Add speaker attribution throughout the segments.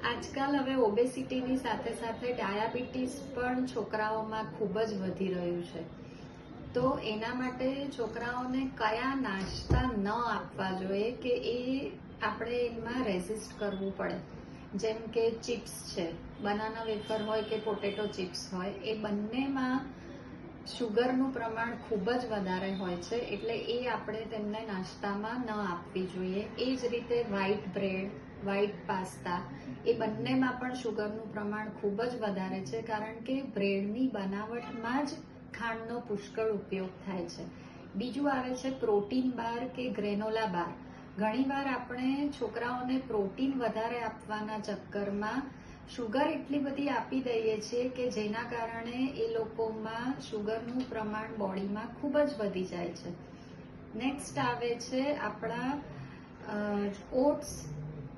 Speaker 1: આજકાલ હવે ઓબેસિટીની સાથે સાથે ડાયાબિટીસ પણ છોકરાઓમાં ખૂબ જ વધી રહ્યું છે. તો એના માટે છોકરાઓને કયા નાસ્તા ન આપવા જોઈએ કે એ આપણે એમાં રેઝિસ્ટ કરવું પડે. જેમ કે ચિપ્સ છે, બનાના વેફર હોય કે પોટેટો ચિપ્સ હોય, એ બંનેમાં શુગરનું પ્રમાણ ખૂબ જ વધારે હોય છે, એટલે એ આપણે તેમને નાસ્તામાં ન આપવી જોઈએ. એ જ રીતે વ્હાઈટ બ્રેડ, વ્હાઈટ પાસ્તા, એ બંનેમાં પણ શુગરનું પ્રમાણ ખૂબ જ વધારે છે, કારણ કે બ્રેડની બનાવટમાં જ ખાંડનો પુષ્કળ ઉપયોગ થાય છે. બીજું આવે છે પ્રોટીન બાર કે ગ્રેનોલા બાર. ઘણીવાર આપણે છોકરાઓને પ્રોટીન વધારે આપવાના ચક્કરમાં શુગર એટલી બધી આપી દઈએ છીએ કે જેના કારણે એ લોકોમાં શુગરનું પ્રમાણ બોડીમાં ખૂબ જ વધી જાય છે. નેક્સ્ટ આવે છે આપણા ઓટ્સ,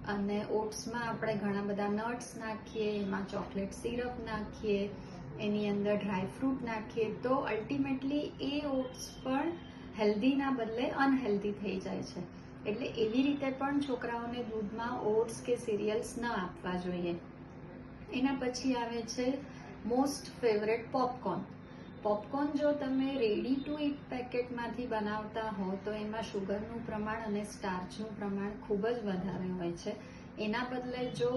Speaker 1: અને ઓટ્સમાં આપણે ઘણા બધા નટ્સ નાખીએ, એમાં ચોકલેટ સિરપ નાખીએ, એની અંદર ડ્રાય ફ્રૂટ નાખીએ, તો અલ્ટિમેટલી એ ઓટ્સ પણ હેલ્ધીના બદલે અનહેલ્ધી થઈ જાય છે. એટલે એવી રીતે પણ છોકરાઓને દૂધમાં ઓટ્સ કે સિરિયલ્સ ન આપવા જોઈએ. એના પછી આવે છે મોસ્ટ ફેવરેટ પોપકોર્ન. પોપકોર્ન જો તમે રેડી ટુ ઇટ પેકેટમાંથી બનાવતા હો તો એમાં શુગરનું પ્રમાણ અને સ્ટાર્ચનું પ્રમાણ ખૂબ જ વધારે હોય છે. એના બદલે જો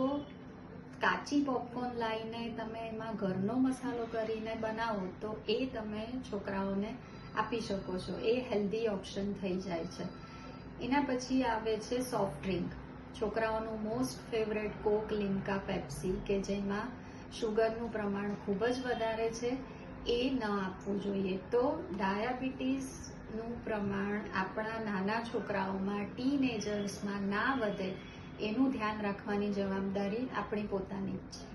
Speaker 1: કાચી પોપકોર્ન લાવીને તમે એમાં ઘરનો મસાલો કરીને બનાવો તો એ તમે છોકરાઓને આપી શકો છો. એ હેલ્ધી ઓપ્શન થઈ જાય છે. એના પછી આવે છે સોફ્ટ ડ્રિંક. છોકરાઓનું મોસ્ટ ફેવરેટ કોક, લિમ્કા, પેપ્સી, કે જેમાં શુગરનું પ્રમાણ ખૂબ જ વધારે છે, એ ન આપવું જોઈએ. તો ડાયાબિટીસનું પ્રમાણ આપણા નાના છોકરાઓમાં, ટીનેજર્સમાં ના વધે એનું ધ્યાન રાખવાની જવાબદારી આપણી પોતાની જ છે.